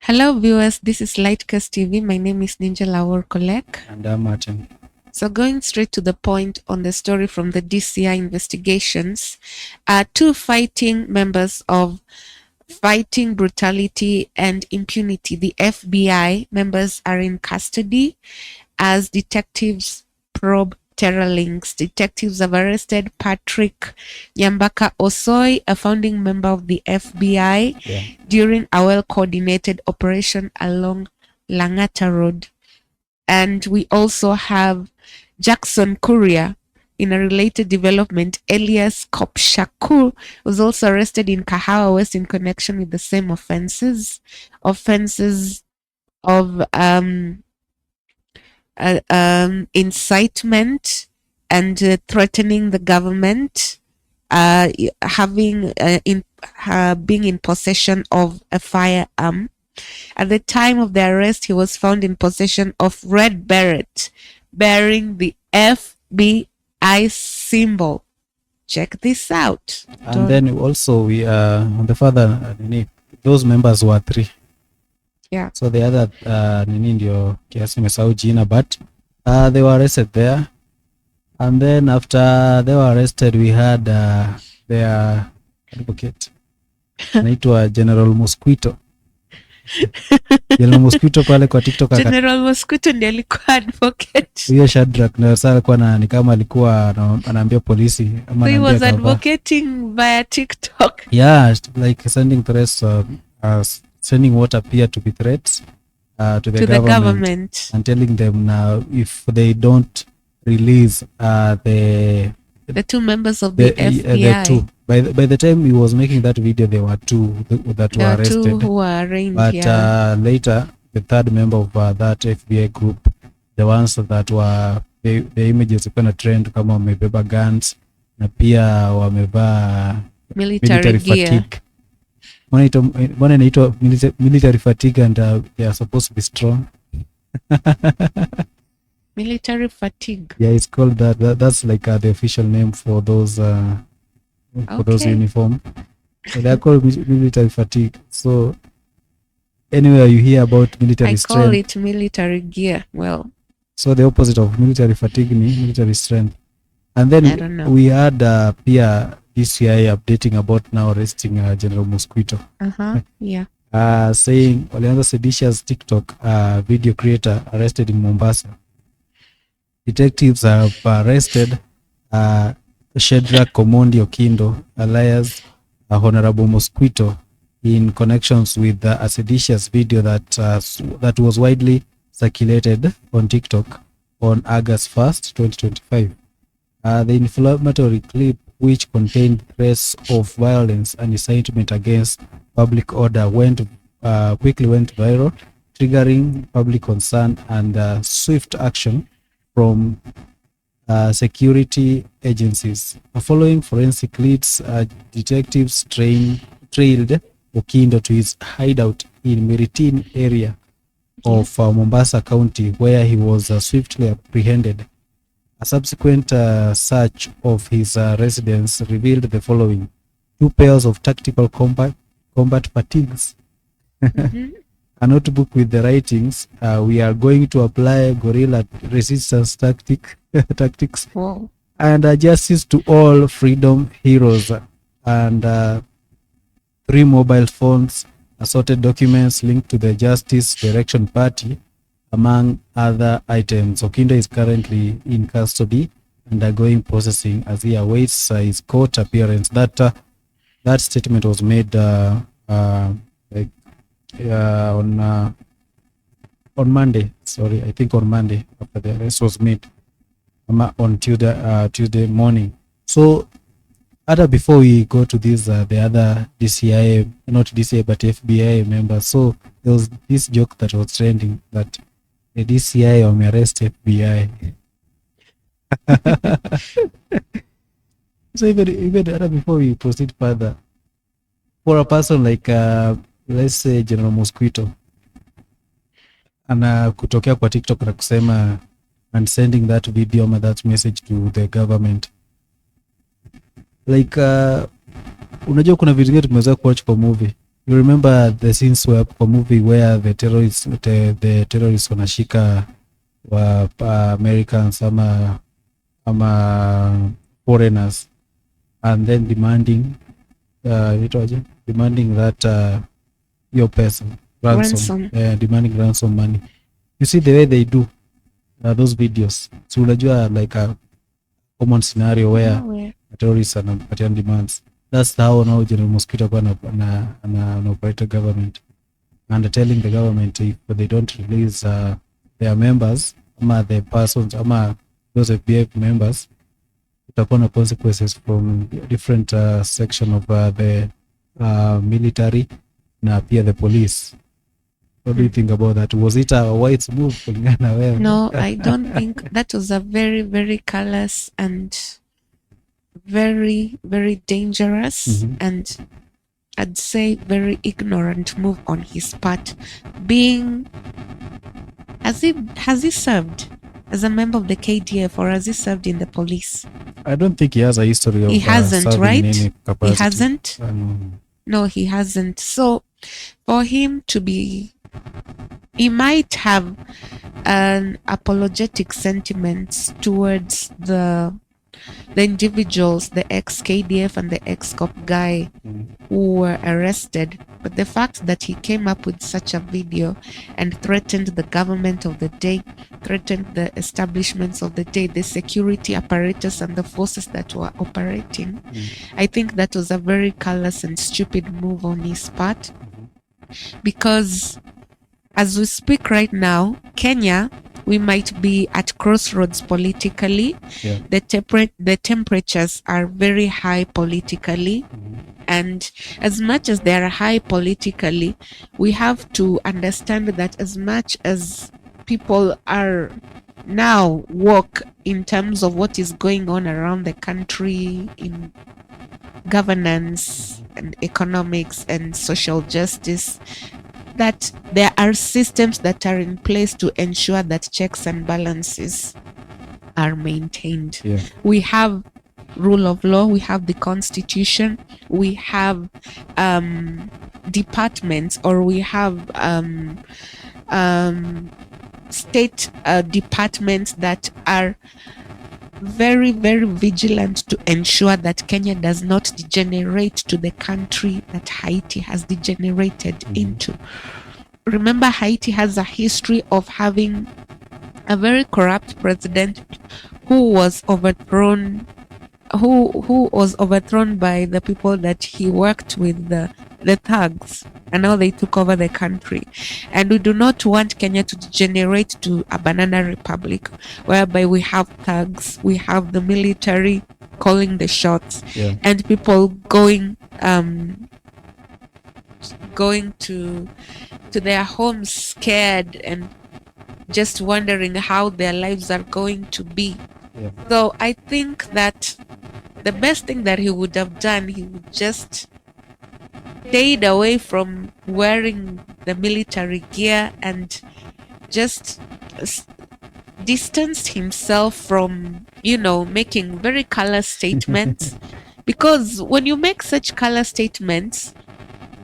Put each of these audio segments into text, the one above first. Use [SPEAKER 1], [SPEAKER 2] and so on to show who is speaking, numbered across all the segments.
[SPEAKER 1] Hello, viewers. This is Lightcast TV. My name is Ninja Lawor Kolek.
[SPEAKER 2] And I'm Martin.
[SPEAKER 1] So, going straight to the point on the story from the DCI investigations, two fighting members of Fighting Brutality and Impunity, the FBI members, are in custody as detectives probe terror links. Detectives have arrested Patrick Nyambaka Osoi, a founding member of the FBI, during a well-coordinated operation along Langata Road. And we also have Jackson Kuria. In a related development, Elias Kopshakur was also arrested in Kahawa West in connection with the same offenses of incitement and threatening the government, being in possession of a firearm. At the time of the arrest, he was found in possession of red beret bearing the FBI symbol. Check this out.
[SPEAKER 2] And then also we on the further those members were 3.
[SPEAKER 1] Yeah.
[SPEAKER 2] So the other ndio kiasi nimesahau jina, but they were arrested there. And then after they were arrested, we had their advocate anaitwa General Mosquito. General Mosquito pale kwa TikTok.
[SPEAKER 1] General Mosquito ndiye alikuwa advocate.
[SPEAKER 2] Huyo Shadrack na sasa alikuwa ni kama alikuwa anaambia polisi
[SPEAKER 1] ama he was advocating via TikTok.
[SPEAKER 2] Yeah, like sending threats, sending what appear to be threats to the government and telling them now if they don't release the
[SPEAKER 1] 2 members of the FBI.
[SPEAKER 2] The 2. By the time he was making that video, there were 2 that were arrested.
[SPEAKER 1] 2 who were arraigned.
[SPEAKER 2] But later, the 3rd member of that FBI group, the ones that were the images were trend kama wamebeba guns na pia wamevaa
[SPEAKER 1] military
[SPEAKER 2] fatigue. One inaitwa military fatigue, and they are supposed to be strong.
[SPEAKER 1] Military fatigue.
[SPEAKER 2] Yeah, it's called that. That's like the official name for those those uniform. So they are called military fatigue. So anywhere you hear about military strength,
[SPEAKER 1] I call it military gear. Well,
[SPEAKER 2] so the opposite of military fatigue is military strength. And then we had Pia DCI updating about now arresting General Mosquito.
[SPEAKER 1] Yeah.
[SPEAKER 2] Saying walianza seditious TikTok video creator arrested in Mombasa. Detectives have arrested Shadrack Komondi Okindo, alias Honorable Mosquito, in connections with a seditious video that was widely circulated on TikTok on August 1st, 2025. The inflammatory clip, which contained threats of violence and incitement against public order, quickly went viral, triggering public concern and swift action from security agencies. Following forensic leads, detectives trailed Okindo to his hideout in Meritin area of Mombasa County, where he was swiftly apprehended. A subsequent search of his residence revealed the following: 2 pairs of tactical combat fatigues, a notebook with the writings, "We are going to apply guerrilla resistance tactics, and justice to all freedom heroes," and 3 mobile phones, assorted documents linked to the Justice Direction Party, among other items. Okindo is currently in custody, undergoing processing as he awaits his court appearance. That statement was made on Monday. Sorry, I think on Monday after the arrest was made, on Tuesday morning. So other before we go to this, the other DCI, not DCI but FBI members. So there was this joke that was trending that the DCI arrest FBI. So even other before we proceed further, for a person like let's say General Mosquito ana kutokea kwa TikTok na kusema and sending that video or that message to the government, like unajua kuna vitu vingine tumeweza kuwatch kwa movie You remember the scenes where kwa movie where the terrorists wanashika wa Americans ama foreigners and then demanding that your person
[SPEAKER 1] Ransom.
[SPEAKER 2] demanding ransom money. You see the way they do those videos. So unajua like a common scenario where
[SPEAKER 1] Nowhere.
[SPEAKER 2] terrorists anapatia demands. That's how now General Mosquito ana operate the government and telling the government if they don't release their members ama the persons ama those FBF members, utakuwa na consequences from different section of the military na pia the police. What do you think about that? Was it a wise move kulingana wewe?
[SPEAKER 1] No, I don't think that was a very, very callous and very, very dangerous and I'd say very ignorant move on his part. Has he served as a member of the KDF or has he served in the police?
[SPEAKER 2] I don't think he has a history of
[SPEAKER 1] He hasn't,
[SPEAKER 2] serving
[SPEAKER 1] right?
[SPEAKER 2] in any capacity.
[SPEAKER 1] He hasn't?
[SPEAKER 2] No.
[SPEAKER 1] No, he hasn't. So for him to be, he might have an apologetic sentiments towards the individuals, the ex-KDF and the ex-cop guy who were arrested. But the fact that he came up with such a video and threatened the government of the day, threatened the establishments of the day, the security apparatus and the forces that were operating, I think that was a very callous and stupid move on his part. Because as we speak right now, Kenya, we might be at crossroads politically.
[SPEAKER 2] Yeah.
[SPEAKER 1] The temperatures are very high politically. And as much as they are high politically, we have to understand that as much as people are now woke in terms of what is going on around the country in governance and economics and social justice, that there are systems that are in place to ensure that checks and balances are maintained.
[SPEAKER 2] Yeah.
[SPEAKER 1] We have rule of law, we have the constitution, we have departments, or we have state departments that are very, very vigilant to ensure that Kenya does not degenerate to the country that Haiti has degenerated into. Remember, Haiti has a history of having a very corrupt president who was overthrown by the people that he worked with, the thugs, and now they took over the country. And we do not want Kenya to degenerate to a banana republic whereby we have thugs, we have the military calling the shots, and people going to their homes scared and just wondering how their lives are going to be. So I think that the best thing that he would have done, he would just stayed away from wearing the military gear and just distanced himself from, making very color statements. Because when you make such color statements,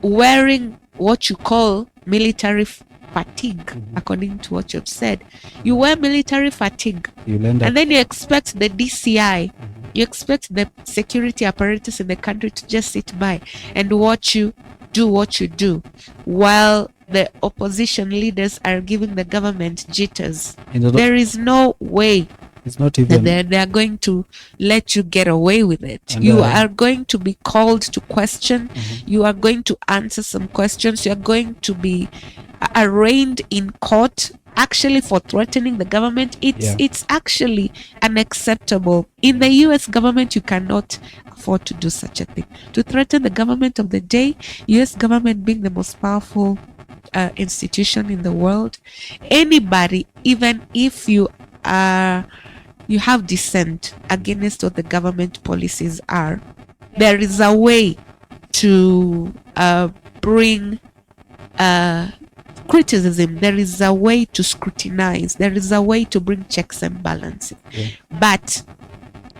[SPEAKER 1] wearing what you call military fatigue, according to what you've said, you wear military fatigue, and then you expect the DCI, you expect the security apparatus in the country to just sit by and watch you do what you do, while the opposition leaders are giving the government jitters. There is no way
[SPEAKER 2] it's not even
[SPEAKER 1] that they are going to let you get away with it. You are going to be called to question. You are going to answer some questions. You are going to be arraigned in court actually for threatening the government. It's actually unacceptable. In the US government, you cannot afford to do such a thing. To threaten the government of the day, US government being the most powerful institution in the world, anybody, even if you have dissent against what the government policies are, there is a way to bring criticism. There is a way to scrutinize. There is a way to bring checks and balances. But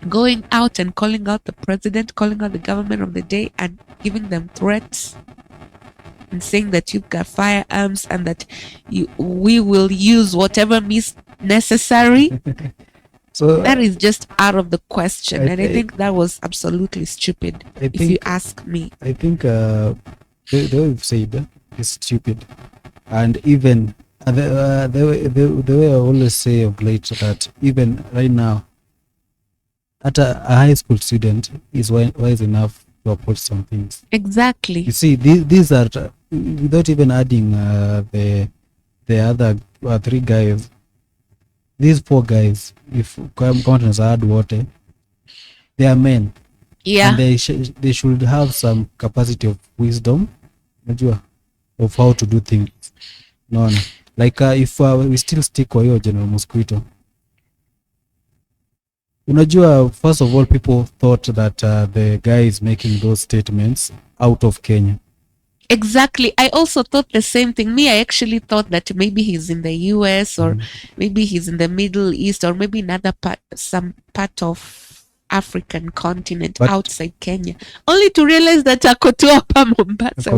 [SPEAKER 1] going out and calling out the president, calling out the government of the day and giving them threats, and saying that you've got firearms and that we will use whatever means necessary,
[SPEAKER 2] So
[SPEAKER 1] that is just out of the question. And I
[SPEAKER 2] I
[SPEAKER 1] think that was absolutely stupid, if you ask me.
[SPEAKER 2] I think the way you've said is stupid, and even the way I always say of late that even right now, at a high school student is wise enough to approach some things.
[SPEAKER 1] Exactly.
[SPEAKER 2] You see, these are without even adding the other three guys. These four guys, if countenance add water, they are men.
[SPEAKER 1] Yeah.
[SPEAKER 2] And they should have some capacity of wisdom, unajua, of how to do things. No. Like if we still stick kwa hiyo General Mosquito. Unajua, first of all, people thought that the guy is making those statements out of Kenya.
[SPEAKER 1] Exactly. I also thought the same thing. Me, I actually thought that maybe he's in the US or maybe he's in the Middle East or maybe another part, some part of African continent outside Kenya, only to realize that ako tu hapa Mombasa.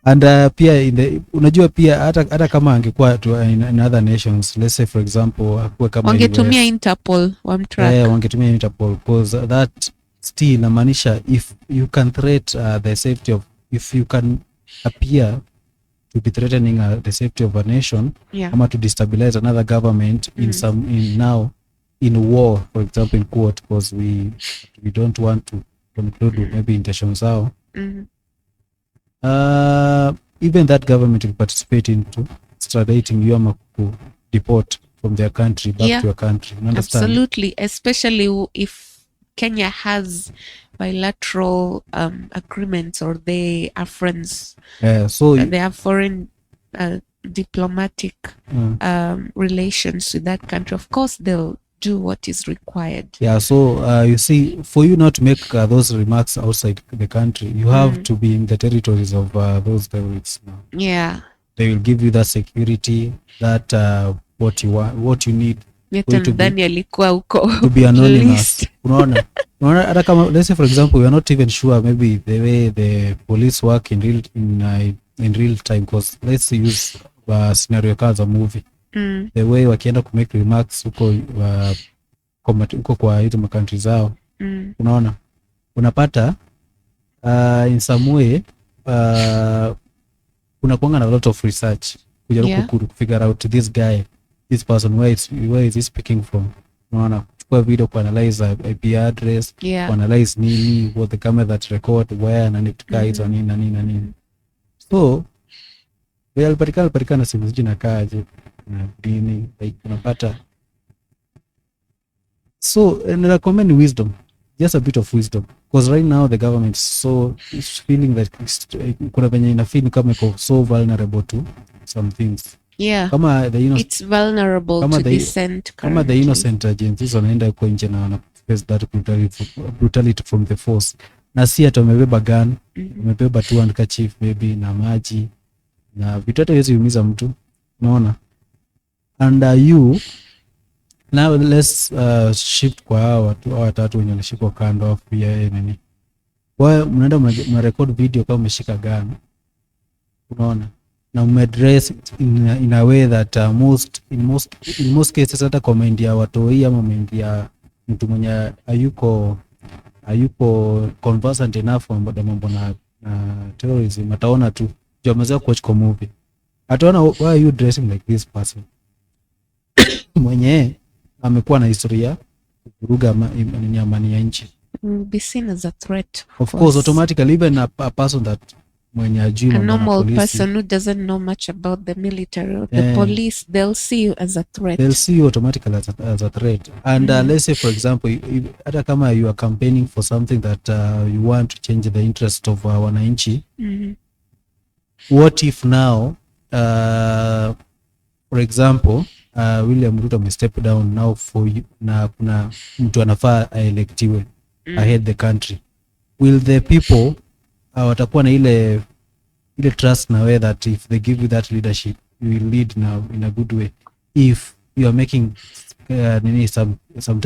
[SPEAKER 2] And pia unajua pia hata kama angekuwa in other nations, let's say for example akuwe kama
[SPEAKER 1] wangetumia Interpol wamtrack.
[SPEAKER 2] Wangetumia Interpol, because that still inamaanisha if you can threat the safety of, if you can appear to be threatening the safety of a nation, ama to destabilize another government in war, for example, in court, because we don't want to conclude maybe intentions zao. Even that government will participate into extraditing you ama deport from their country back to your country. You understand?
[SPEAKER 1] Absolutely, especially if Kenya has bilateral agreements or they are friends.
[SPEAKER 2] So
[SPEAKER 1] they have foreign diplomatic relations with that country. Of course, they'll do what is required.
[SPEAKER 2] So you see, for you not to make those remarks outside the country, you have to be in the territories of those terrorists now. They will give you that security, that what you want, what you need to be anonymous. Unaona, hata kama, let's say for example, we are not even sure maybe the way the police work in real time, because let's use scenario cards a movie. The way wakienda ku make remarks huko kwa hizo country zao, unaona, unapata in some way unakuanga na a lot of research kujaribu ku figure out this guy, this person, where is he speaking from. Unaona, kuchukua video, kuanalyze IP address, kuanalyze nini, what the camera that record where na nituka nini. So alipatikana simu zingine kaje na dini, like unapata. So and I recommend wisdom, just a bit of wisdom, because right now the government is feeling that kuna venye ina feel kama iko so vulnerable to some things. Kama
[SPEAKER 1] it's vulnerable to dissent.
[SPEAKER 2] Kama the innocent agents wanaenda huko nje na wana face that brutality from the force, na si hata wamebeba gun, wamebeba tu handkerchief maybe na maji na vitu hata hizo huumiza mtu, unaona. And you now let's shift kwa hao watatu wenye walishikwa kando hapo pia nini. Wao mnaenda mna record video kama umeshika gun, unaona, na umeaddress in a way that in most cases hata comment ya watoi ama comment ya mtu mwenye hayuko conversant enough mambo na terrorism, ataona tu jamaa watch kwa movie, ataona why are you dressing like this person mwenye amekuwa na historia kuvuruga amani ya nchi.
[SPEAKER 1] Be seen as a threat.
[SPEAKER 2] Of course, automatically, even a person that a
[SPEAKER 1] normal person who doesn't know much about the military or the police, they'll see you as a threat.
[SPEAKER 2] They'll see you automatically as a threat. And let's say, for example, hata kama you are campaigning for something that you want to change the interest of wananchi, what if now, for example, William Ruto may step down now for you, na kuna mtu anafaa aelektiwe ahead the country, will the people watakuwa na ile trust na way that if they give you that leadership you will lead now in a good way, if you are making some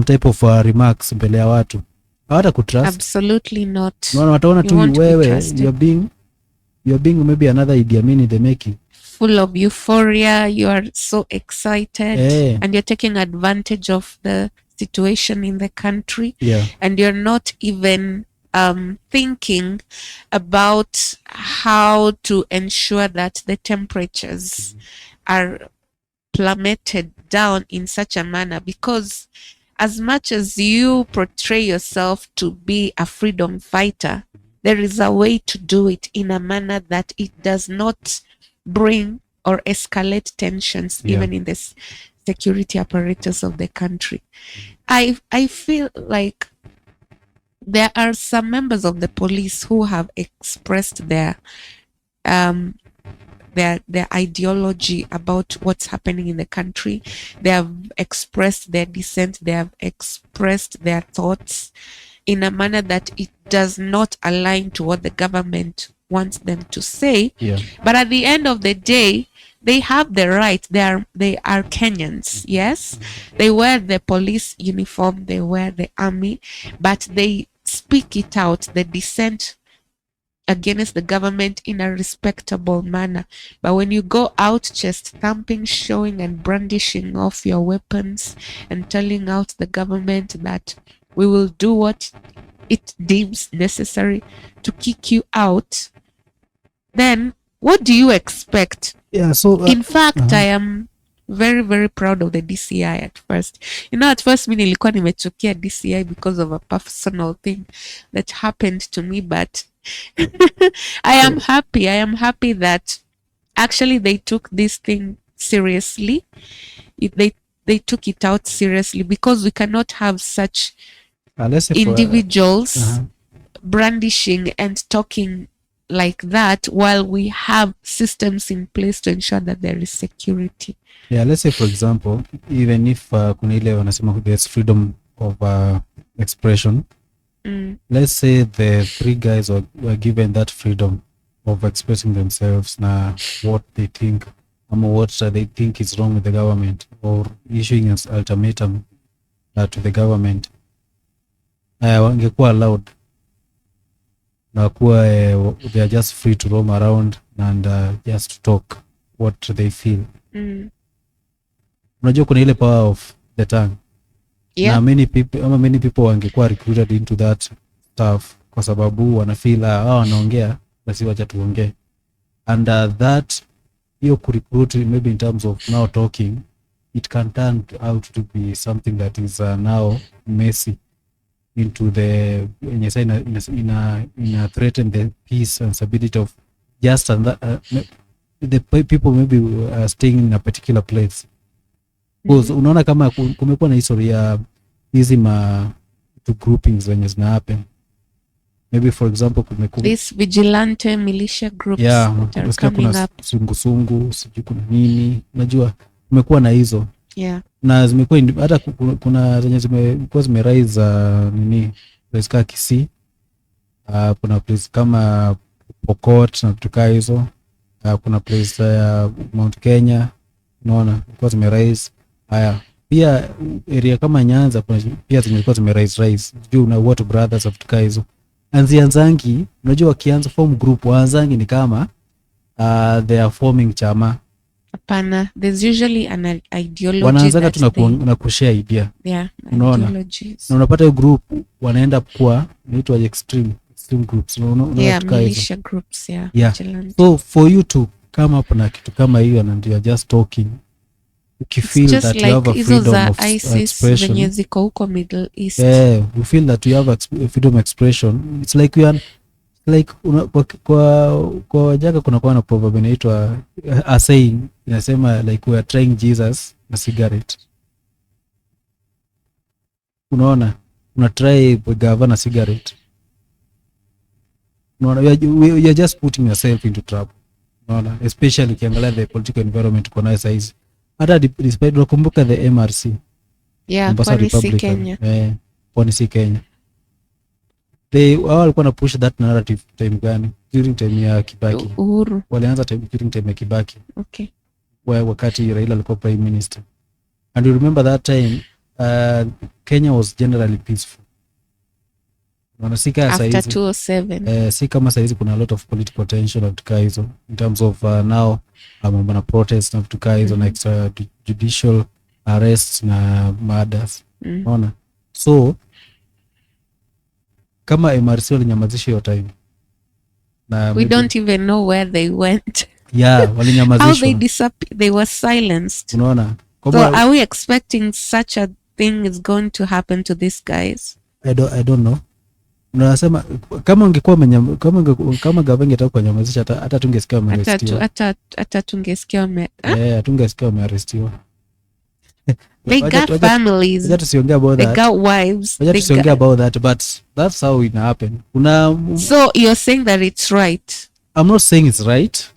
[SPEAKER 2] type of remarks mbele ya watu hawata kutrust.
[SPEAKER 1] Absolutely not.
[SPEAKER 2] Unaona, wataona
[SPEAKER 1] You
[SPEAKER 2] tu
[SPEAKER 1] won't be
[SPEAKER 2] wewe
[SPEAKER 1] trusted.
[SPEAKER 2] you're being maybe another Idi Amin in the making.
[SPEAKER 1] Full of euphoria, you are so excited,
[SPEAKER 2] Eh.
[SPEAKER 1] and you're taking advantage of the situation in the country,
[SPEAKER 2] Yeah.
[SPEAKER 1] and you're not even thinking about how to ensure that the temperatures are plummeted down in such a manner, because as much as you portray yourself to be a freedom fighter, there is a way to do it in a manner that it does not bring or escalate tensions,
[SPEAKER 2] Yeah.
[SPEAKER 1] even in this security apparatus of the country. I feel like there are some members of the police who have expressed um their ideology about what's happening in the country. They have expressed their dissent, they have expressed their thoughts in a manner that it does not align to what the government wants them to say.
[SPEAKER 2] Yeah.
[SPEAKER 1] But at the end of the day, they have the right. They are Kenyans, yes. They wear the police uniform, they wear the army, but they speak it out, the dissent against the government, in a respectable manner. But when you go out chest thumping, showing and brandishing off your weapons and telling out the government that we will do what it deems necessary to kick you out, then what do you expect?
[SPEAKER 2] Yeah, so
[SPEAKER 1] In fact, I am very very proud of the DCI at first. At first mi nilikuwa nimechukia DCI because of a personal thing that happened to me, but I am happy that actually they took this thing seriously. They took it out seriously, because we cannot have such
[SPEAKER 2] let's say
[SPEAKER 1] individuals brandishing and talking like that while we have systems in place to ensure that there is security.
[SPEAKER 2] let's say for example, even if kuna ile wanasema there's freedom of expression. Let's say the three guys were given that freedom of expressing themselves na what they think what they think is wrong with the government, or issuing an ultimatum to the government, wangekuwa allowed na kuwa they are just free to roam around and just to talk what they feel. Unajua kuna ile power of the tongue.
[SPEAKER 1] Yeah.
[SPEAKER 2] Na many people wangekuwa recruited into that stuff kwa sababu wanafeel wanaongea basi wacha tuongee, and that hiyo kurecruit maybe in terms of now talking, it can turn out to be something that is now messy into the in threaten the peace and stability of just the people maybe staying in a particular place. Because unaona kama kumekuwa na historia hizi two groupings zenye zina happen, maybe for example
[SPEAKER 1] this vigilante militia groups that are coming up,
[SPEAKER 2] sungu sijui kuna nini, unajua kumekuwa na hizo na zimekuwa hata kuna zenye zimekuwa zimerise nini place Kisii, kuna place kama Pokot na kutoka hizo, kuna place ya Mount Kenya, unaona kwa zimerise. Haya pia area kama Nyanza kuna pia zimekuwa zimerise juu na what brothers of kutoka hizo anzianzangi. Unajua wakianza form group waanzangi ni kama they are forming chama.
[SPEAKER 1] Hapana, there's usually an ideology,
[SPEAKER 2] wanaanzaga tu na kushare idea. Unaona, na unapata hiyo group wanaenda kwa inaitwa extreme groups,
[SPEAKER 1] militia groups.
[SPEAKER 2] So for you to come up na kitu kama hiyo and you are just talking, ukifeel that you have a freedom of expression
[SPEAKER 1] zenye ziko huko Middle East,
[SPEAKER 2] you feel that you have a freedom of expression, it's like you are like kwa jaga kuna kwa na proverb inaitwa a saying inasema like we are trying Jesus na cigarette. Unaona, una try gava na cigarette, unaona you are just putting yourself into trouble. Unaona, especially ukiangalia the political environment kwa nayo size. Hata despite unakumbuka the MRC,
[SPEAKER 1] Pwani si Kenya,
[SPEAKER 2] Pwani si Kenya, they walikuwa na push that narrative time gani? During time ya Kibaki.
[SPEAKER 1] Uhuru
[SPEAKER 2] walianza during time ya Kibaki, wakati Raila alikuwa prime minister, and you remember that time Kenya was generally peaceful. Unaona si kama
[SPEAKER 1] after
[SPEAKER 2] saizi
[SPEAKER 1] 2007.
[SPEAKER 2] si kama saizi kuna a lot of political tension na vitu kaa hizo in terms of now mambo na protest na vitu kaa hizo na extrajudicial arrests na murders. Unaona so kama MRC walinyamazisha hiyo time na
[SPEAKER 1] We don't even know where they went.
[SPEAKER 2] yeah walinyamazishwa.
[SPEAKER 1] How they were silenced.
[SPEAKER 2] Unaona
[SPEAKER 1] So are we expecting such a thing is going to happen to these guys?
[SPEAKER 2] I don't know. Unasema kama ungekuwa kama gavana angetaka kunyamazisha hata tungesikia wamearestiwa.
[SPEAKER 1] Hata tungesikia
[SPEAKER 2] tungesikia wamearestiwa.
[SPEAKER 1] They got families.
[SPEAKER 2] Wacha tusiongea about that.
[SPEAKER 1] They got wives.
[SPEAKER 2] Wacha tusiongea about that, but that's how it happen.
[SPEAKER 1] So you're saying that it's right?
[SPEAKER 2] I'm not saying it's right.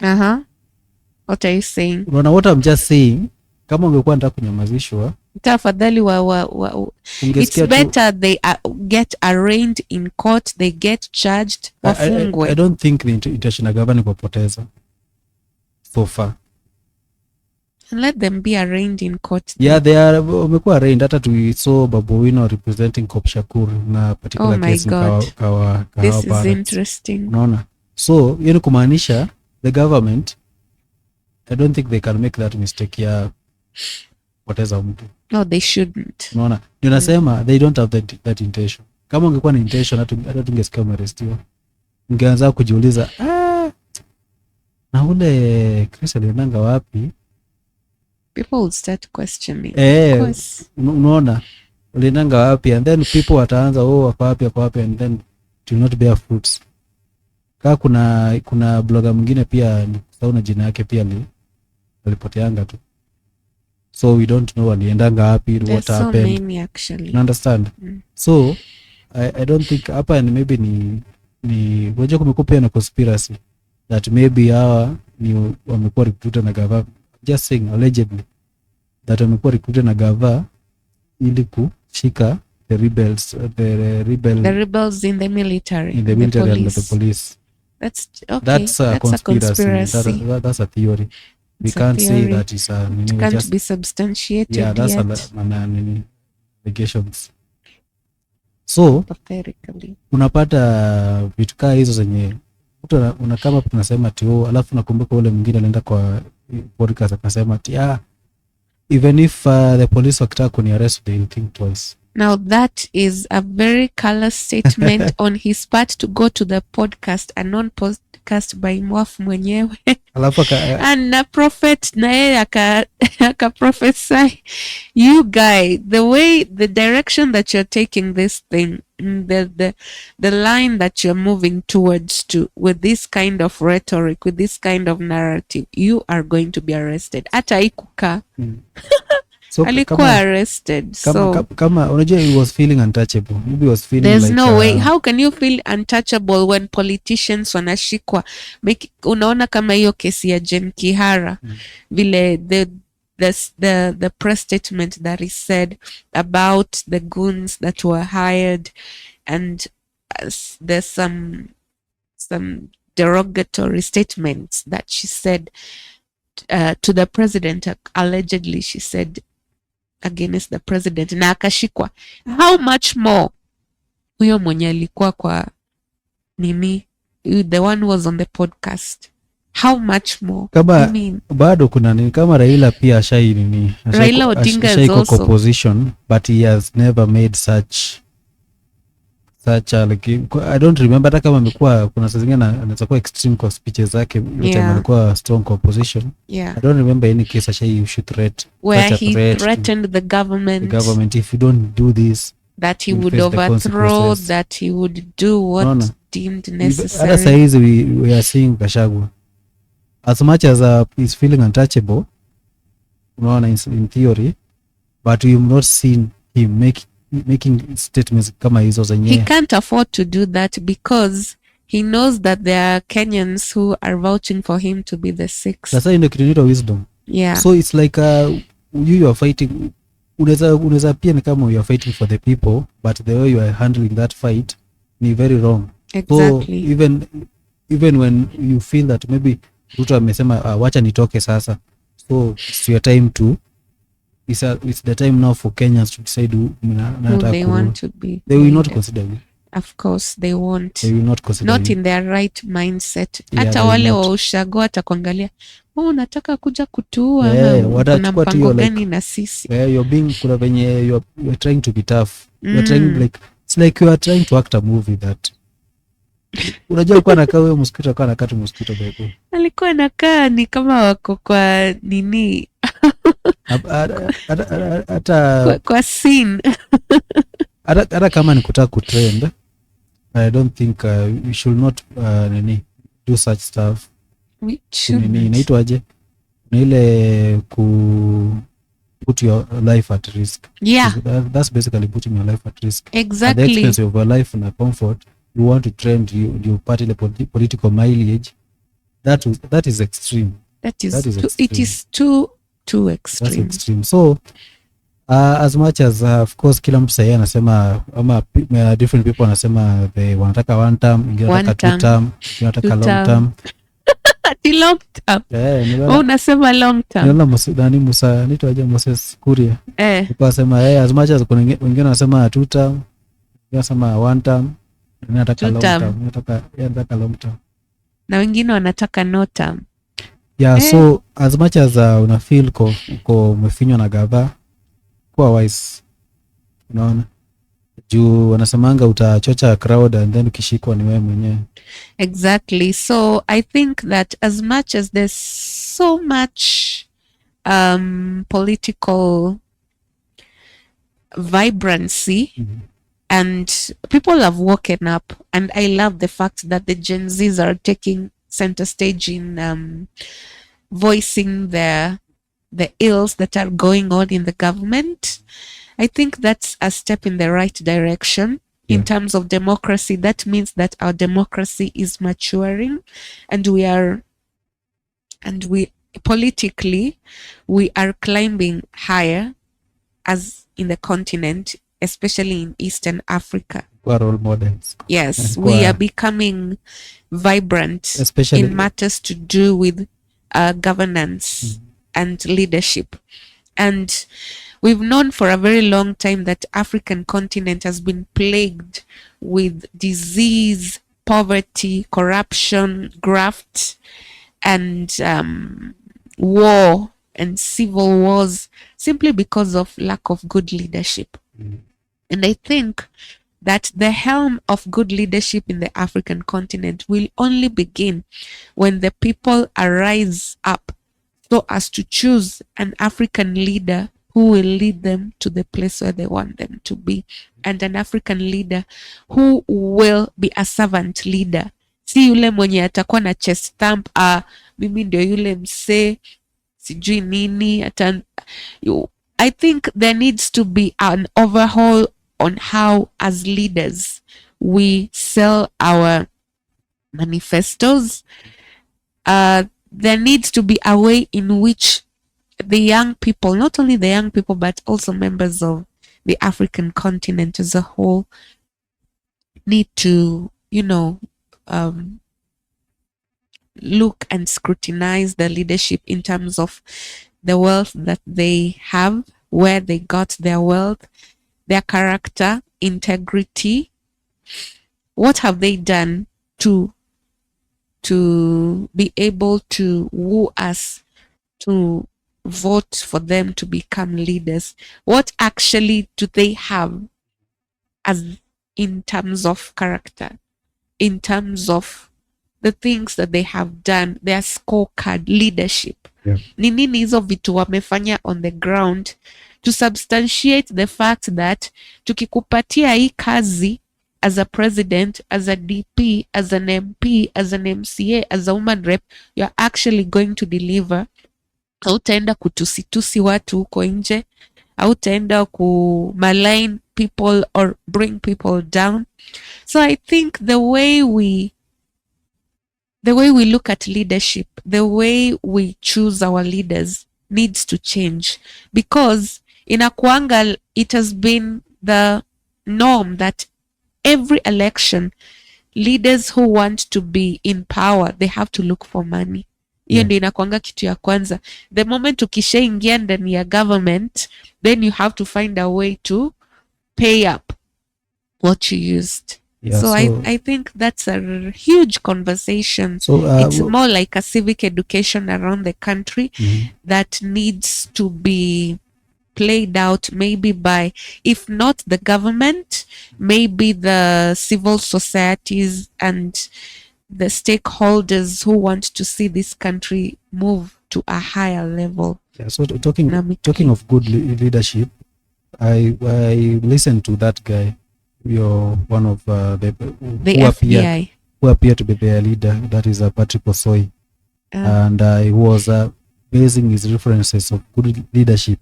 [SPEAKER 1] What are you saying?
[SPEAKER 2] Unaona what I'm just saying, kama ungekuwa nataka kunyamazishwa
[SPEAKER 1] tafadhali it's better they get arraigned in court, they get charged, wafungwe.
[SPEAKER 2] I don't think the international government kupoteza so far.
[SPEAKER 1] And let them be arraigned in court.
[SPEAKER 2] Yeah, they are wamekuwa arraigned. Hata we saw Babu Wino representing Kop Shakur na particular case kawa
[SPEAKER 1] this is interesting.
[SPEAKER 2] Unaona so yani kumaanisha the government, I don't think they can make that mistake ya poteza mtu.
[SPEAKER 1] No, they shouldn't.
[SPEAKER 2] Unaona ndio nasema they don't have that intention. Kama ungekuwa na intention hata tungesikia arrestiwa. Ungeanza kujiuliza na ule Chris aliendanga wapi?
[SPEAKER 1] People would start questioning.
[SPEAKER 2] Of course. Unaona aliendanga wapi, and then people wataanza wako wapi and then it will not bear fruits. Kuna blogger mwingine pia sauna jina yake pia alipoteanga tu. So we don't know aliendanga wapi, what happened.
[SPEAKER 1] There's so many actually.
[SPEAKER 2] You understand? So I don't think hapa and maybe ni waje kumekuwa na conspiracy that maybe hawa ni wamekuwa recruited na gava, just saying allegedly that wamekuwa recruited na gava ili kushika the rebels
[SPEAKER 1] in the military
[SPEAKER 2] and the police.
[SPEAKER 1] That's okay.
[SPEAKER 2] That's a conspiracy. That's a theory. We can't say that is
[SPEAKER 1] it can't be substantiated.
[SPEAKER 2] Yeah, that's allegations. So
[SPEAKER 1] pathetically
[SPEAKER 2] unapata vitu kaa hizo zenye kama tunasema tio, alafu nakumbuka ule mwingine alienda kwa podcast akasema even if the police wakitaka kuniarrest they'll think twice.
[SPEAKER 1] Now that is a very callous statement on his part to go to the podcast, a non-podcast by Mwaf mwenyewe.
[SPEAKER 2] Alafu
[SPEAKER 1] and a prophet na yeye aka prophesy. You guy, the direction that you're taking this thing, the line that you're moving towards with this kind of rhetoric, with this kind of narrative, you are going to be arrested. Hata ikuka. So alikuwa arrested.
[SPEAKER 2] Kama unajua he was feeling untouchable. Maybe he was feeling
[SPEAKER 1] there's
[SPEAKER 2] like
[SPEAKER 1] no way. How can you feel untouchable when politicians wanashikwa? Unaona kama hiyo kesi ya Jen Kihara vile the press statement that he said about the goons that were hired, and there's some derogatory statements that she said to the president. Allegedly she said against the president na akashikwa. How much more huyo mwenye alikuwa kwa nini, the one who was on the podcast, how much more?
[SPEAKER 2] Kama bado kuna nini, kama Raila pia Raila Odinga is also opposition, but he has never made such a like, I don't remember hata kama amekuwa kuna saa zingine anaweza kuwa extreme kwa speeches zake, which alikuwa strong opposition. I don't remember any case actually you threat
[SPEAKER 1] where he threatened the government
[SPEAKER 2] if you don't do this,
[SPEAKER 1] that he would overthrow, that he would do what deemed necessary.
[SPEAKER 2] Hata saizi we are seeing Gachagua as much as he's feeling untouchable, unaona, in theory, but we have not seen him making statements kama hizo zenye.
[SPEAKER 1] He can't afford to do that because he knows that there are Kenyans who are vouching for him to be the sixth.
[SPEAKER 2] Sasa ndio kitu inaitwa wisdom. So it's like you are fighting, unaweza pia ni kama you are fighting for the people, but the way you are handling that fight ni very wrong.
[SPEAKER 1] Exactly.
[SPEAKER 2] So even when you feel that maybe Ruto amesema wacha nitoke sasa, so it's your time to it's the time now for Kenyans to decide who
[SPEAKER 1] they want to be.
[SPEAKER 2] They will not consider you.
[SPEAKER 1] Of course they won't.
[SPEAKER 2] They will not consider
[SPEAKER 1] Not
[SPEAKER 2] you.
[SPEAKER 1] in their right mindset.
[SPEAKER 2] Yeah,
[SPEAKER 1] Hata
[SPEAKER 2] they will
[SPEAKER 1] wale
[SPEAKER 2] not.
[SPEAKER 1] wa ushago watakuangalia, unataka kuja kutuua kuna
[SPEAKER 2] Watachukua tu
[SPEAKER 1] mpango
[SPEAKER 2] hiyo
[SPEAKER 1] gani
[SPEAKER 2] like
[SPEAKER 1] na sisi?
[SPEAKER 2] you're being, kuna venye you're trying to be tough. You're trying
[SPEAKER 1] Mm.
[SPEAKER 2] like, it's like you are trying to act a movie that unajua alikuwa anakaa huyo mosquito, alikuwa anakaa tu mosquito by the way.
[SPEAKER 1] Alikuwa anakaa ni kama wako kwa nini,
[SPEAKER 2] Hata
[SPEAKER 1] kwa scene.
[SPEAKER 2] hata kama ni kutaka kutrend, I don't think we should not nini do such stuff.
[SPEAKER 1] We
[SPEAKER 2] Nini
[SPEAKER 1] shouldn't.
[SPEAKER 2] inaitwaje, ni ile ku put your life at risk.
[SPEAKER 1] Yeah,
[SPEAKER 2] That's basically putting your life at risk at the
[SPEAKER 1] exactly.
[SPEAKER 2] expense of your life na comfort. You want to trend, you part ile political mileage. That is extreme.
[SPEAKER 1] That is
[SPEAKER 2] That is
[SPEAKER 1] too,
[SPEAKER 2] extreme.
[SPEAKER 1] it is too
[SPEAKER 2] That's
[SPEAKER 1] extreme.
[SPEAKER 2] extreme. So as much as of course kila mtu sahii anasema ama different people wanasema they wanataka one term, wengine wanataka two term, wengine wanataka long term.
[SPEAKER 1] Ati long term.
[SPEAKER 2] Niliona
[SPEAKER 1] Unasema long term.
[SPEAKER 2] Musa nitwaje, Moses Kuria
[SPEAKER 1] Eh,
[SPEAKER 2] asema as much as kuna wengine wanasema two term, wengine wanasema one term, wengine wanataka
[SPEAKER 1] Two
[SPEAKER 2] long
[SPEAKER 1] term.
[SPEAKER 2] term, wengine wanataka long term.
[SPEAKER 1] na wengine wanataka no term.
[SPEAKER 2] Yeah, so as much as una feel uko umefinywa na gava, kuwa wise, unaona, juu wanasemanga utachocha crowd and then ukishikwa ni wewe mwenyewe.
[SPEAKER 1] Exactly. So I think that as much as there's so much political vibrancy, and people have woken up, and I love the fact that the Gen Zs are taking center stage in voicing the ills that are going on in the government. I think that's a step in the right direction. In terms of democracy, that means that our democracy is maturing, and we politically we are climbing higher as in the continent, especially in Eastern Africa.
[SPEAKER 2] Kwa role models.
[SPEAKER 1] Yes, we are becoming vibrant,
[SPEAKER 2] especially
[SPEAKER 1] in matters to do with governance and leadership. And we've known for a very long time that African continent has been plagued with disease, poverty, corruption, graft, and war and civil wars, simply because of lack of good leadership. And I think that the helm of good leadership in the African continent will only begin when the people arise up so as to choose an African leader who will lead them to the place where they want them to be, and an African leader who will be a servant leader. Si yule mwenye atakuwa na chest stamp, mimi ndio yule msee sijui nini. I think there needs to be an overhaul on how, as leaders, we sell our manifestos. There needs to be a way in which the young people, not only the young people, but also members of the African continent as a whole, need to, look and scrutinize the leadership in terms of the wealth that they have, where they got their wealth, their character, integrity. What have they done to be able to woo us to vote for them to become leaders? What actually do they have as in terms of character, in terms of the things that they have done, their scorecard, leadership? Ni nini hizo vitu wamefanya on the ground to substantiate the fact that tukikupatia hii kazi as a president, as a DP, as an MP, as an MCA, as a woman rep, you're actually going to deliver. Hautaenda kutusitusi watu huko nje, hautaenda kumalign people or bring people down. So I think the way we look at leadership, the way we choose our leaders needs to change, because in Akuanga it has been the norm that every election, leaders who want to be in power, they have to look for money. Hiyo ndio inakuanga kitu ya kwanza. The moment ukishaingia ndani ya government, then you have to find a way to pay up what you used.
[SPEAKER 2] Yeah,
[SPEAKER 1] So
[SPEAKER 2] so
[SPEAKER 1] I think that's a huge conversation.
[SPEAKER 2] so
[SPEAKER 1] It's more like a civic education around the country
[SPEAKER 2] mhm.
[SPEAKER 1] that needs to be played out, maybe by, if not the government, maybe the civil societies and the stakeholders who want to see this country move to a higher level
[SPEAKER 2] Yeah, so talking
[SPEAKER 1] economically.
[SPEAKER 2] of good leadership, I listened to that guy. You're one of the
[SPEAKER 1] The
[SPEAKER 2] who appeared
[SPEAKER 1] FBI.
[SPEAKER 2] who appeared to be their leader. That is Patrick Osoi,
[SPEAKER 1] Uh,
[SPEAKER 2] and he was basing his references of good leadership.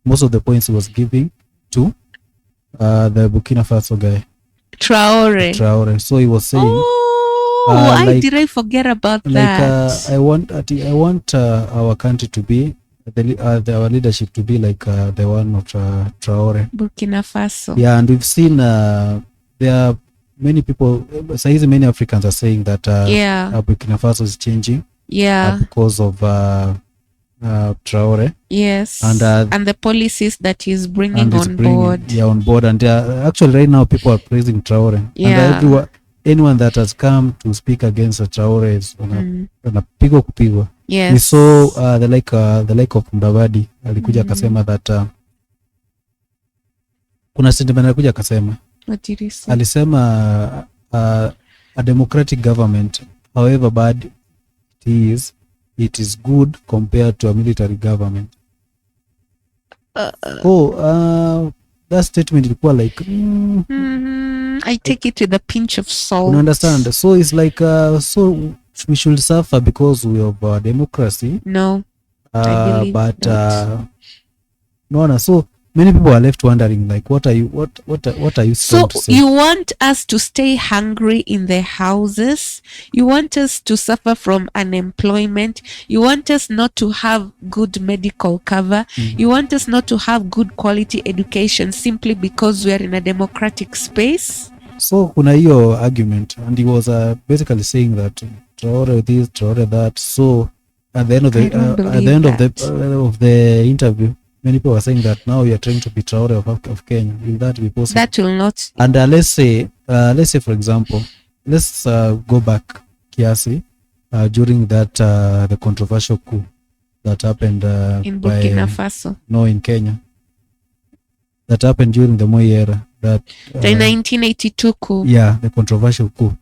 [SPEAKER 2] Most of the points he was giving to the Burkina Faso guy,
[SPEAKER 1] Traore.
[SPEAKER 2] Traore. So he was saying,
[SPEAKER 1] Oh, why
[SPEAKER 2] like
[SPEAKER 1] did I forget about that?
[SPEAKER 2] I want our country to be our leadership to be like the one of Traore.
[SPEAKER 1] Burkina Faso.
[SPEAKER 2] Yeah, and we've seen there are many people. Many Africans are saying that
[SPEAKER 1] Yeah.
[SPEAKER 2] Burkina Faso is changing
[SPEAKER 1] Yeah.
[SPEAKER 2] because of Traore,
[SPEAKER 1] Yes.
[SPEAKER 2] and
[SPEAKER 1] And the policies that he's bringing
[SPEAKER 2] and it's
[SPEAKER 1] on
[SPEAKER 2] bringing
[SPEAKER 1] board.
[SPEAKER 2] on board. And actually, right now, people are praising Traore, and
[SPEAKER 1] Yeah.
[SPEAKER 2] anyone that has come to speak against Traore is wanapigwa kupigwa. We
[SPEAKER 1] Yes.
[SPEAKER 2] saw the like of Mudavadi alikuja akasema that kuna statement alikuja akasema,
[SPEAKER 1] What did he say?
[SPEAKER 2] alisema a democratic government, however bad it is good compared to a military government. That statement ilikuwa like
[SPEAKER 1] I take it with a pinch of salt.
[SPEAKER 2] you understand? So it's like so we should suffer because we have democracy.
[SPEAKER 1] No, I believe
[SPEAKER 2] But
[SPEAKER 1] not.
[SPEAKER 2] so many people are left wondering, like, what are you
[SPEAKER 1] So
[SPEAKER 2] trying to say?
[SPEAKER 1] you want us to stay hungry in the houses? You want us to suffer from unemployment? You want us not to have good medical cover? You want us not to have good quality education simply because we are in a democratic space?
[SPEAKER 2] So kuna hiyo argument, and he was basically saying that Traore this, Traore that. So at the end of the interview, many people were saying that now you are trying to be Traore of Kenya. Will that be possible?
[SPEAKER 1] That will not.
[SPEAKER 2] And let's say for example, let's go back kiasi during that the controversial coup that happened
[SPEAKER 1] in Burkina Faso.
[SPEAKER 2] No, in Kenya. That happened during the Moi era. That
[SPEAKER 1] the 1982 coup.
[SPEAKER 2] Yeah, the controversial coup.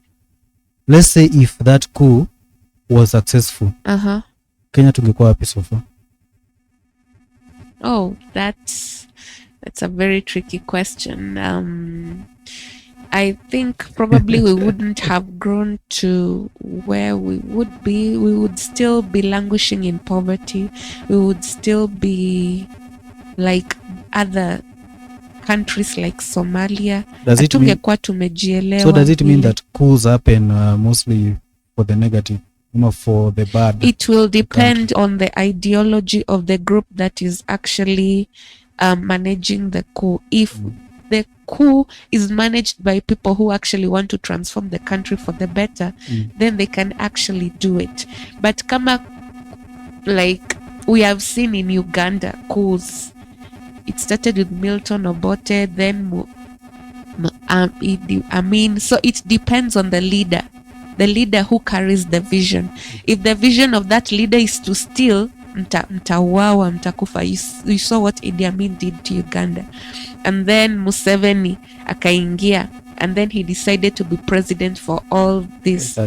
[SPEAKER 2] Let's say if that coup was successful, Kenya tungekuwa wapi so far?
[SPEAKER 1] Oh, that's a very tricky question. I think probably we wouldn't have grown to where we would be. We would still be languishing in poverty. We would still be like other countries like Somalia.
[SPEAKER 2] Does it mean that coups happen mostly for the negative, not for the bad?
[SPEAKER 1] It will depend on the ideology of the group that is actually managing the coup. If the coup is managed by people who actually want to transform the country for the better, then they can actually do it. But like we have seen in Uganda coups, it started with Milton Obote, then so it depends on the leader who carries the vision. If the vision of that leader is to steal, mtauawa, mtakufa. You saw what Idi Amin did to Uganda. And then Museveni akaingia, and then he decided to be president for all this.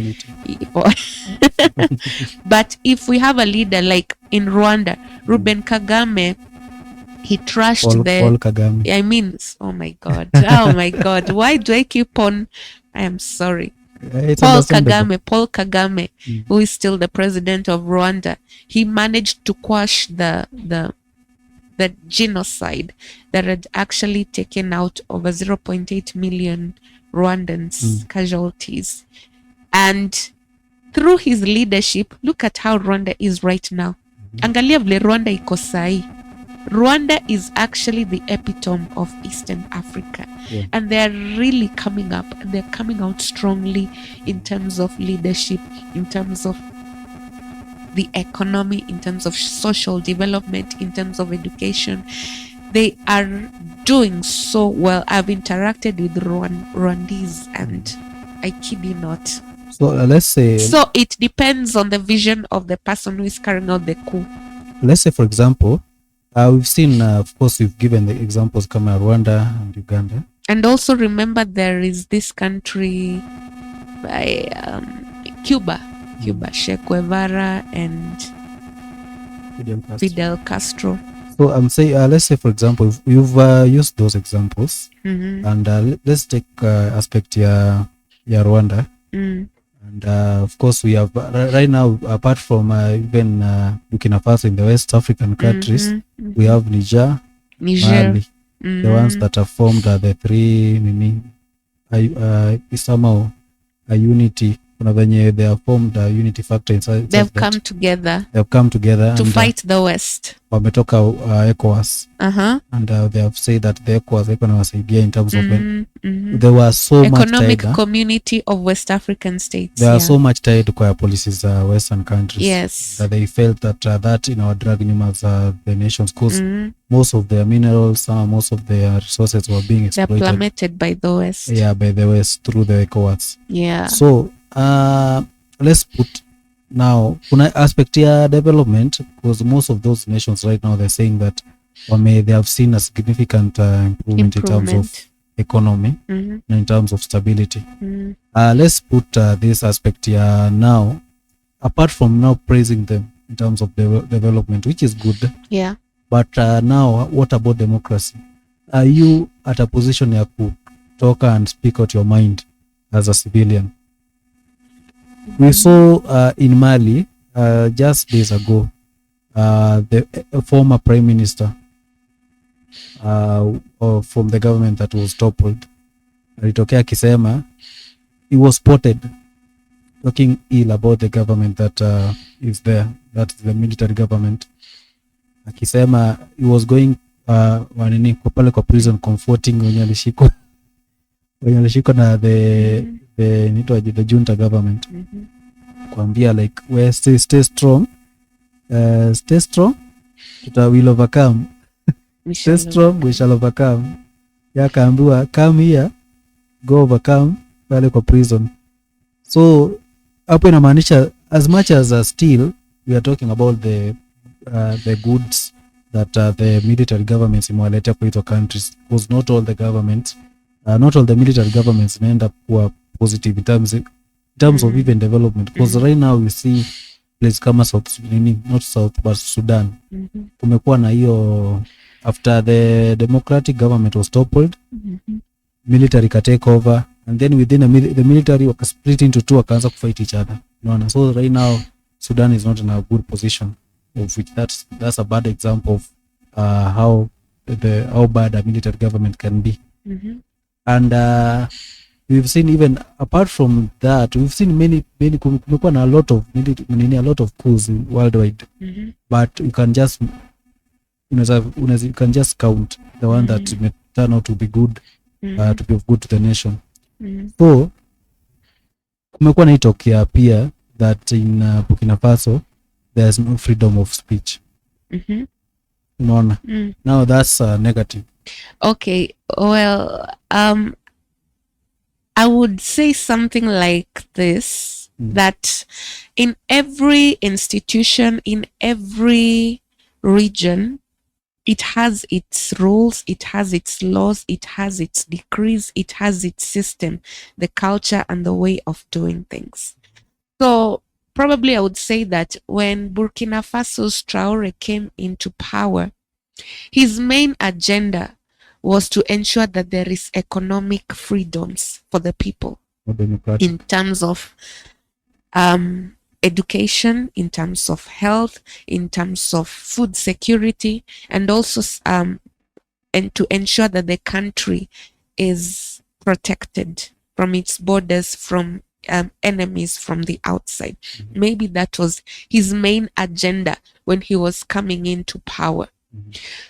[SPEAKER 1] But if we have a leader like in Rwanda, Ruben Kagame, he trashed
[SPEAKER 2] Paul Kagame.
[SPEAKER 1] I mean, oh my God. Oh my God. Why do I keep on? I am sorry. Paul Kagame, who is still the president of Rwanda, he managed to quash the genocide that had actually taken out over 0.8 million Rwandans casualties. And through his leadership, look at how Rwanda is right now. Angalia vile Rwanda iko sahi. Rwanda is actually the epitome of Eastern Africa. And they're really coming up, and they're coming out strongly in terms of leadership, in terms of the economy, in terms of social development, in terms of education. they are doing so well. I've interacted with Rwandese, and I kid you not.
[SPEAKER 2] So let's say
[SPEAKER 1] So it depends on the vision of the person who is carrying out the coup.
[SPEAKER 2] let's say, for example, we've seen, of course, we've given the examples kama Rwanda and Uganda.
[SPEAKER 1] And also remember, there is this country by Cuba, Che Guevara and Fidel Castro.
[SPEAKER 2] So I'm saying, let's say, for example, if you've used those examples, and let's take aspect ya Rwanda. And of course, we have right now, apart from even Burkina Faso in the West African countries, we have Niger, Mali, the ones that have formed the three somehow a unity. They have formed a unity factor inside.
[SPEAKER 1] They've come together.
[SPEAKER 2] They've come together
[SPEAKER 1] to fight the West.
[SPEAKER 2] Wametoka ECOWAS. And they have said that the ECOWAS wasaidia in terms of they were so
[SPEAKER 1] economic
[SPEAKER 2] much tied,
[SPEAKER 1] community of West African states.
[SPEAKER 2] They are so much tied to policies Western countries.
[SPEAKER 1] Yes.
[SPEAKER 2] That they felt that that in our drug as the nations, because most of their minerals, most of their resources were being exploited.
[SPEAKER 1] They're plummeted by the West.
[SPEAKER 2] Yeah, by the West through the ECOWAS.
[SPEAKER 1] Yeah.
[SPEAKER 2] So let's put now kuna aspect ya development, because most of those nations right now they're saying that they have seen a significant improvement in terms of economy and in terms of stability. Let's put this aspect here now, apart from now praising them in terms of development, which is good.
[SPEAKER 1] Yeah.
[SPEAKER 2] But now, what about democracy? Are you at a position ya kutoka and speak out your mind as a civilian? We saw in Mali just days ago the former prime minister from the government that was toppled alitokea akisema he was spotted talking ill about the government that is there, that is the military government, akisema he was going kwa pale kwa prison comforting wenye alishikwa na the junta government, kuambia like we stay strong, will overcome. Stay strong, we shall overcome. Yakaambiwa come here, go overcome pale kwa prison. So hapo inamaanisha as much as still we are talking about the goods that the military governments imewaletea kwa hizo countries, because not all the governments, not all the military governments end up kuwa positive in terms of even development, because right now we see places kama not South but Sudan, kumekuwa na hiyo after the democratic government was toppled, military ka take over, and then within the military waka split into two, wakaanza kufight each other. So right now Sudan is not in a good position, of which that's a bad example of how bad a military government can be. And we've seen, even apart from that, we've seen many kumekuwa na a lot of coups worldwide, but you can just you can just count the one that may turn out to be good, to be of good to the nation. So kumekuwa na itokea pia that in Burkina Faso there's no freedom of speech. Now that's negative.
[SPEAKER 1] Okay, well, I would say something like this, that in every institution, in every region, it has its rules, it has its laws, it has its decrees, it has its system, the culture and the way of doing things. So probably I would say that when Burkina Faso's Traore came into power, his main agenda was to ensure that there is economic freedoms for the people in terms of education, in terms of health, in terms of food security, and also and to ensure that the country is protected from its borders, from enemies from the outside. Maybe that was his main agenda when he was coming into power.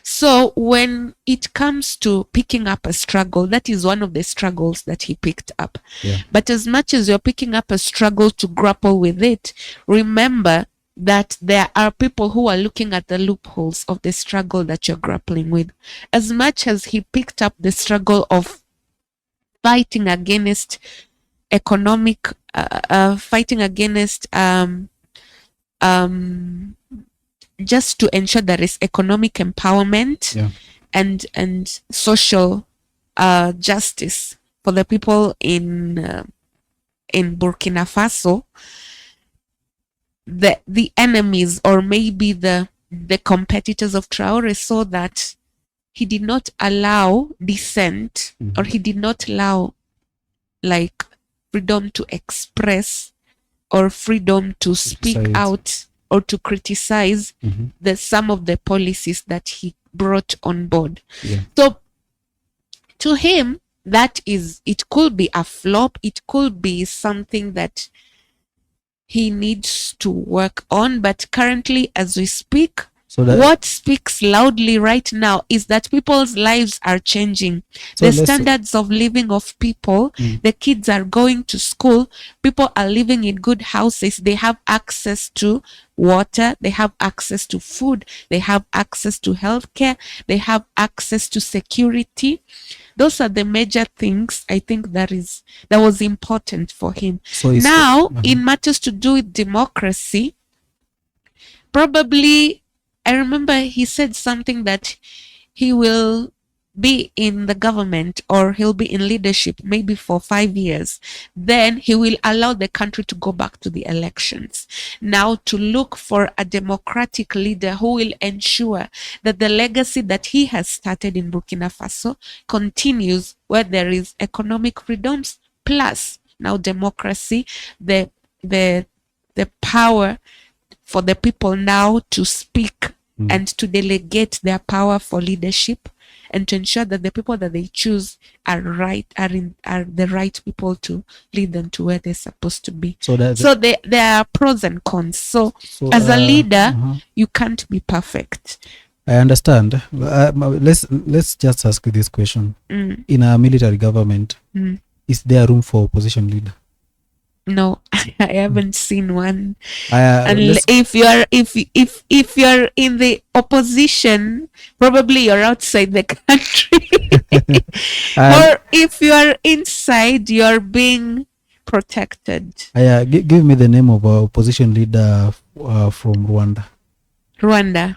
[SPEAKER 1] So when it comes to picking up a struggle, that is one of the struggles that he picked up. But as much as you're picking up a struggle to grapple with it, remember that there are people who are looking at the loopholes of the struggle that you're grappling with. As much as he picked up the struggle of fighting against economic, fighting against just to ensure there is economic empowerment,
[SPEAKER 2] Yeah.
[SPEAKER 1] and social justice for the people in Burkina Faso. The enemies, or maybe the competitors of Traore, saw that he did not allow dissent, or he did not allow like freedom to express, or freedom to speak
[SPEAKER 2] Criticize.
[SPEAKER 1] out, or to criticize some of the policies that he brought on board.
[SPEAKER 2] Yeah.
[SPEAKER 1] So to him, that is, it could be a flop, it could be something that he needs to work on, but currently, as we speak,
[SPEAKER 2] So that,
[SPEAKER 1] what speaks loudly right now is that people's lives are changing.
[SPEAKER 2] So
[SPEAKER 1] The
[SPEAKER 2] let's-
[SPEAKER 1] standards of living of people, the kids are going to school, people are living in good houses, they have access to water, they have access to food, they have access to healthcare, they have access to security. Those are the major things I think that was important for him.
[SPEAKER 2] So it's-
[SPEAKER 1] Now, in matters to do with democracy, probably, I remember he said something that he will be in the government, or he'll be in leadership maybe for 5 years. Then he will allow the country to go back to the elections. Now, to look for a democratic leader who will ensure that the legacy that he has started in Burkina Faso continues, where there is economic freedoms, plus now democracy, the power for the people now to speak and to delegate their power for leadership, and to ensure that the people that they choose are the right people to lead them to where they're supposed to be.
[SPEAKER 2] So that-
[SPEAKER 1] So there are pros and cons. So as a leader, you can't be perfect.
[SPEAKER 2] I understand. Let's just ask you this question. In a military government, is there room for opposition leader?
[SPEAKER 1] No, I haven't seen one.
[SPEAKER 2] And
[SPEAKER 1] And if you're in the opposition, probably you're outside the country. Or if you're inside, you're being protected.
[SPEAKER 2] Give me the name of a opposition leader from Rwanda.
[SPEAKER 1] Rwanda.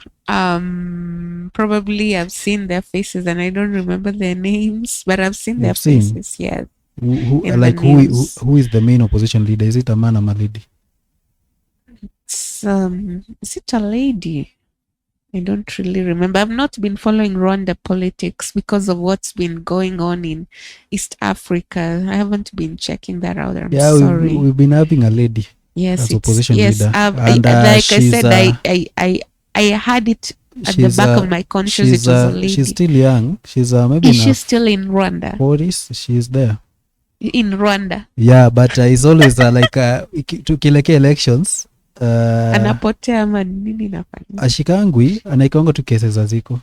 [SPEAKER 1] Probably I've seen their faces, and I don't remember their names, but I've seen their faces. Yeah.
[SPEAKER 2] Who
[SPEAKER 1] in
[SPEAKER 2] like
[SPEAKER 1] the
[SPEAKER 2] who
[SPEAKER 1] news.
[SPEAKER 2] who is the main opposition leader? Is it a man or a lady?
[SPEAKER 1] Is it a lady? I don't really remember. I've not been following Rwanda politics because of what's been going on in East Africa. I haven't been checking that out. I'm sorry.
[SPEAKER 2] We've been having a lady
[SPEAKER 1] Yes,
[SPEAKER 2] as opposition leader.
[SPEAKER 1] And like I said, I had it at the back of my conscience. It was a lady.
[SPEAKER 2] She's still young. She's maybe
[SPEAKER 1] Is she still in Rwanda?
[SPEAKER 2] 40s. She's there.
[SPEAKER 1] In Rwanda.
[SPEAKER 2] Yeah, but it's always like tukilekea elections
[SPEAKER 1] anapotea ama nini nafanya?
[SPEAKER 2] Ashikangwi anaikanga tu cases aziko.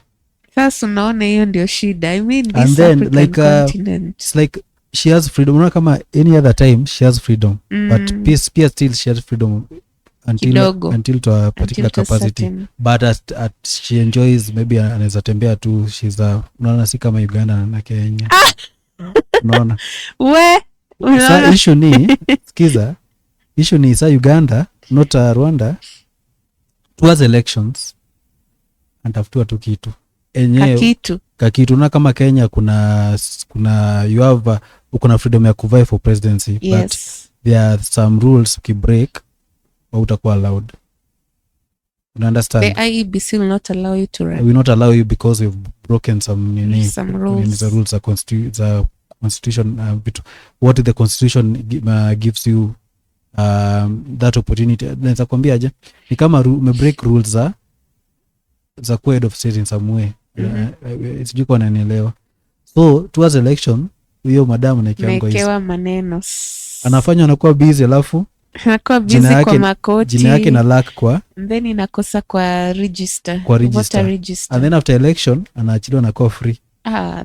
[SPEAKER 1] Sasa unaona hiyo ndio shida. I mean, this
[SPEAKER 2] And then
[SPEAKER 1] African
[SPEAKER 2] like
[SPEAKER 1] continent.
[SPEAKER 2] it's like she has freedom. Unaona kama any other time she has freedom, but pia still she has freedom until to a particular capacity. But she enjoys, maybe anaweza tembea tu. She's unaona si kama Uganda na Kenya. Unaona? Sa issue ni sikiza, issue ni sa Uganda, not Rwanda, towards elections antafutua tu kitu enyewe kakitu. Na kama Kenya kuna you have ukuna freedom ya kuvai for presidency.
[SPEAKER 1] Yes.
[SPEAKER 2] But there are some rules ukibreak utakuwa allowed. You understand?
[SPEAKER 1] The IEBC will not allow you to run.
[SPEAKER 2] Will not allow you because you've broken some
[SPEAKER 1] rules.
[SPEAKER 2] The rules are constitution. What the constitution gives you that opportunity. Naweza kwambiaje, ni kama umebreak rules za head of state in some way. Sijui kwa nanielewa. So towards election, huyo madamu
[SPEAKER 1] naekewa maneno,
[SPEAKER 2] anafanya anakuwa busy, alafu
[SPEAKER 1] anakuwa busy kwa makoti,
[SPEAKER 2] jina yake na lack kwa
[SPEAKER 1] then inakosa kwa register.
[SPEAKER 2] And then after election anaachiliwa na kuwa free.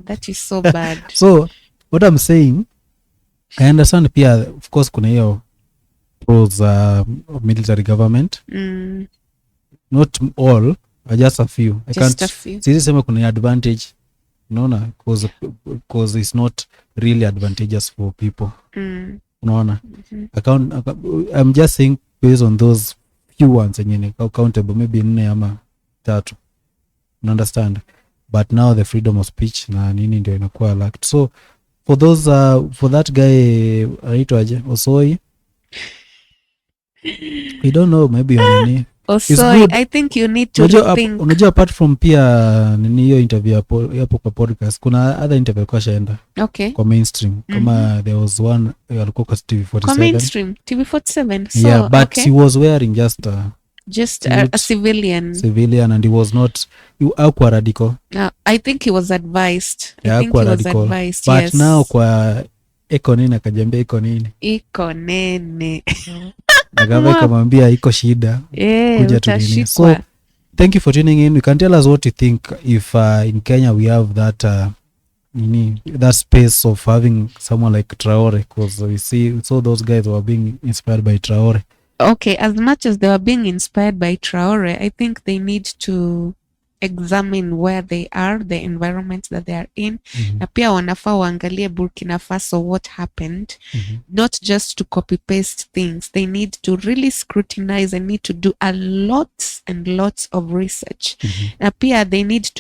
[SPEAKER 1] That is so bad.
[SPEAKER 2] So what I'm saying, I understand pia, of course, kuna hiyo pros military government. Not all, just a few.
[SPEAKER 1] Just a few.
[SPEAKER 2] Siwezi sema kuna advantage, unaona, because it's not really advantageous for people. Unaona. I'm just saying based on those few ones yenye ni accountable, maybe 4 ama 3, you understand, but now the freedom of speech na nini ndio inakuwa lacked. So for those for that guy anaitwaje, Osoi, we don't know, maybe nini.
[SPEAKER 1] Osoi, I think you need to think.
[SPEAKER 2] Unajua apart from pia nini hiyo interview hapo kwa podcast, kuna other interview kwa shaenda kwa mainstream, kama there was one alikuwa kwa TV47.
[SPEAKER 1] Kwa mainstream TV47. So
[SPEAKER 2] yeah, but he was wearing just
[SPEAKER 1] a civilian,
[SPEAKER 2] and he was not kwa radical.
[SPEAKER 1] I think he was advised.
[SPEAKER 2] But
[SPEAKER 1] yes.
[SPEAKER 2] Now kwa iko nini akajambia iko nene Nagava kamwambia iko shida kuja tu nini. So thank you for tuning in. You can tell us what you think if in Kenya we have that that space of having someone like Traore, because we saw those guys were being inspired by Traore.
[SPEAKER 1] Okay, as much as they were being inspired by Traore, I think they need to examine where they are, the environment that they are in. Na pia wanafaa waangalie Burkina Faso what happened, not just to copy paste things. They need to really scrutinize and need to do a lots and lots of research. Na pia they need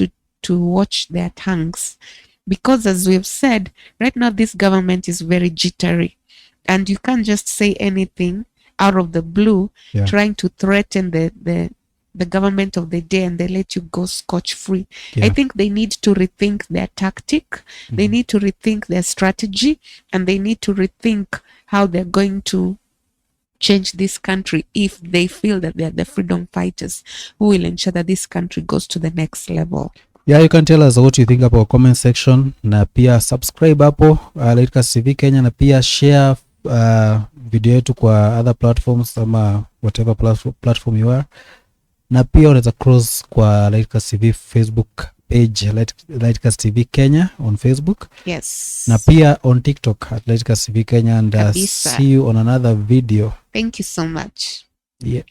[SPEAKER 1] to watch their tongues, because as we've said, right now this government is very jittery and you can't just say anything out of the blue, trying to threaten the government of the day and they let you go scotch free. I think they need to rethink their tactic, they need to rethink their strategy, and they need to rethink how they're going to change this country if they feel that they're the freedom fighters who will ensure that this country goes to the next level.
[SPEAKER 2] Yeah, you can tell us what you think about comment section, na pia subscribe hapo Lightcast TV Kenya, na pia share video yetu kwa other platforms ama whatever platform you are, na pia unaweza cross kwa Lightcast TV Facebook page, Lightcast TV Kenya on Facebook.
[SPEAKER 1] Yes.
[SPEAKER 2] Na pia on TikTok at Lightcast TV Kenya, and see you on another video.
[SPEAKER 1] Thank you so much.
[SPEAKER 2] Yeah.